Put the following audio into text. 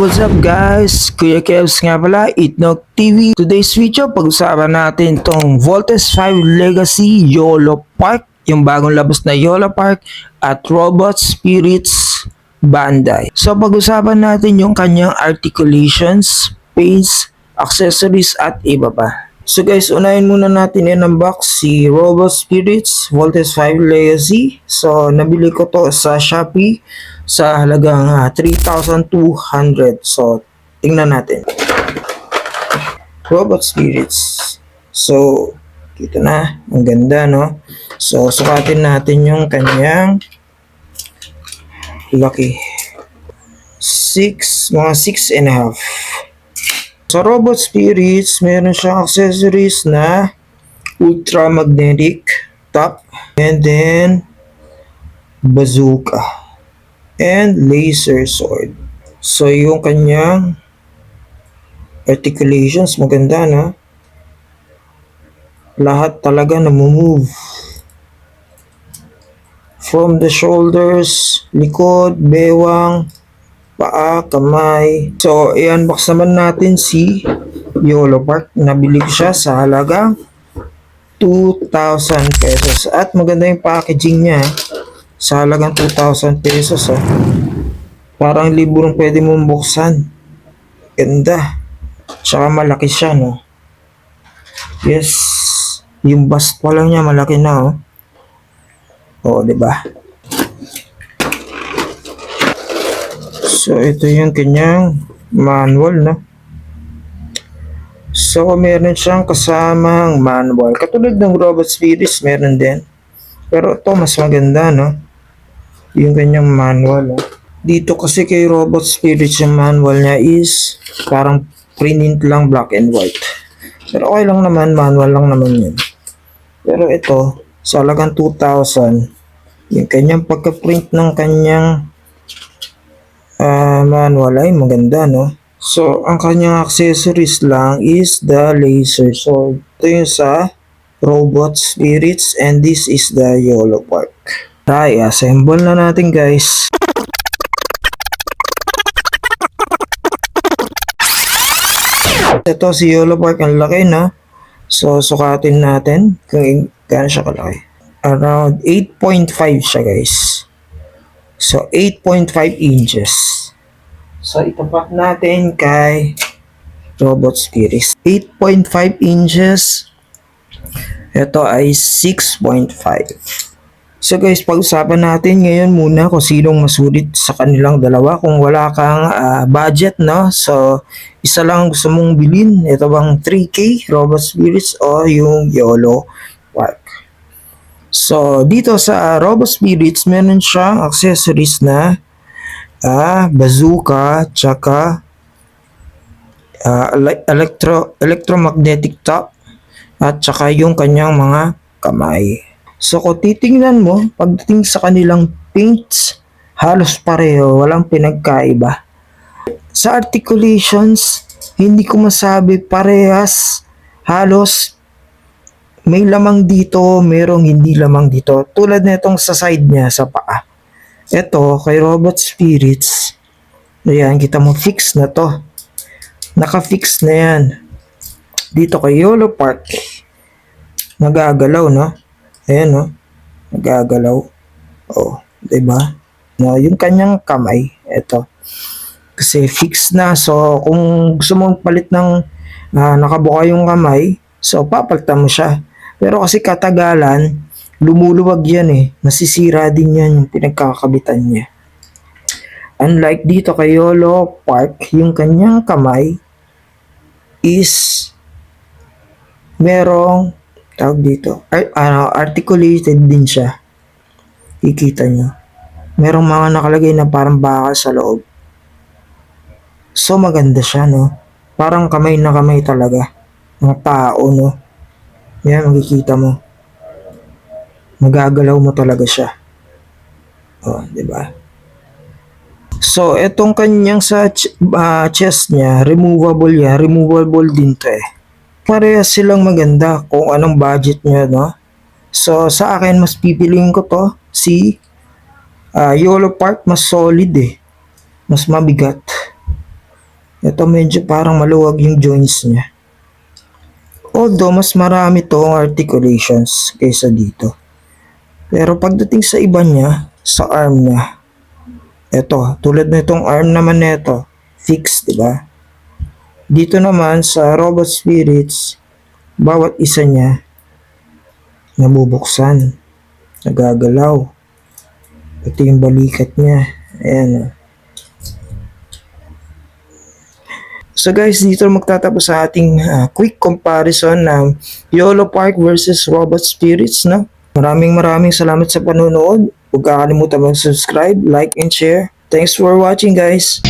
What's up guys? Kuya Kevs nga pala, Itnog TV. Today's video, pag-usapan natin tong Voltes 5 Legacy YOLO Park, yung bagong labas na YOLO Park at Robot Spirits Bandai. So pag-usapan natin yung kanyang articulations, pace, accessories at iba pa. So guys, unahin muna natin i-unbox si Robot Spirits Voltes 5 Legacy. So nabili ko to sa Shopee sa halagang 3,200. So tingnan natin. Robot Spirits. So dito na, ang ganda no. So sukatin natin yung kanyang laki. Mga 6.5. Sa Robot Spirits, meron siyang accessories na ultra magnetic top, and then bazooka and laser sword. So yung kanyang articulations maganda na. Lahat talaga na-move. From the shoulders, likod, bewang, paa, kamay. So, i-unbox naman natin si YOLO Park. Nabili ko siya sa halagang 2,000 pesos. At maganda yung packaging niya. Sa halagang 2,000 pesos. Parang librong pwede mong buksan. Ganda. Tsaka malaki siya, no? Yes. Yung bust pa lang niya, malaki na, oh. Oo, diba? So, ito yung kanyang manual, no? So, meron siyang kasamang manual. Katulad ng Robot Spirits, meron din. Pero ito, mas maganda, no? Yung kanyang manual, no? Dito kasi kay Robot Spirits, yung manual niya is parang print lang, black and white. Pero okay lang naman, manual lang naman yun. Pero ito, sa halagang 2,000, yung kanyang pagka-print ng kanyang manual ay maganda, no? So, ang kanyang accessories lang is the laser sword. Ito yung sa Robot Spirits and this is the YOLO Park. Try, assemble na natin guys. Ito si YOLO Park, ang laki, no? So, sukatin natin kung gaano siya kalaki. Around 8.5 siya guys. So, 8.5 inches. So, itapat natin kay Robot Spirits. 8.5 inches. Ito ay 6.5. So, guys, pag-usapan natin ngayon muna kung sinong masulit sa kanilang dalawa. Kung wala kang budget, no? So, isa lang gusto mong bilhin. Ito bang 3K Robot Spirits o yung YOLO Park? So, dito sa Robot Spirits, meron siyang accessories na bazooka, tsaka electromagnetic top, at tsaka yung kanyang mga kamay. So, kung titingnan mo, pagdating sa kanilang paints, halos pareho, walang pinagkaiba. Sa articulations, hindi ko masabi parehas, halos may lamang dito, merong hindi lamang dito. Tulad na itong sa side niya, sa paa. Ito, kay Robot Spirits, ayan, kita mo, fix na to. Naka-fix na yan. Dito kay YOLO Park, nagagalaw, no? Ayan, no? Nagagalaw. Oh, diba? No, yung kanyang kamay, ito. Kasi fix na. So, kung gusto mong palit ng nakabuka yung kamay, so, papalitan mo siya. Pero kasi katagalan, lumuluwag yan eh. Nasisira din yan yung pinagkakabitan niya. Unlike dito kay YOLO Park, yung kanyang kamay is merong tawag dito, articulated din siya. Kikita nyo. Merong mga nakalagay na parang bakal sa loob. So maganda siya, no? Parang kamay na kamay talaga. Mga tao, no? Yan, makikita mo. Magagalaw mo talaga siya. Oh, di ba? So, etong kanyang sa chest niya, removable yan. Removable din to eh. Parehas silang maganda kung anong budget niya, no? So, sa akin, mas pipiliin ko to si YOLO Park, mas solid eh. Mas mabigat. Ito medyo parang maluwag yung joints niya. Although mas marami tong articulations kaysa dito. Pero pagdating sa iba niya, sa arm niya, ito, tulad nitong arm naman nito, fixed, di ba? Dito naman sa Robot Spirits, bawat isa niya nabubuksan, nagagalaw. Ito yung balikat niya. Ayan. So guys, dito magtatapos sa ating quick comparison ng YOLO Park versus Robot Spirits, no? Maraming salamat sa panonood. Huwag kakalimutan mag-subscribe, like, and share. Thanks for watching, guys.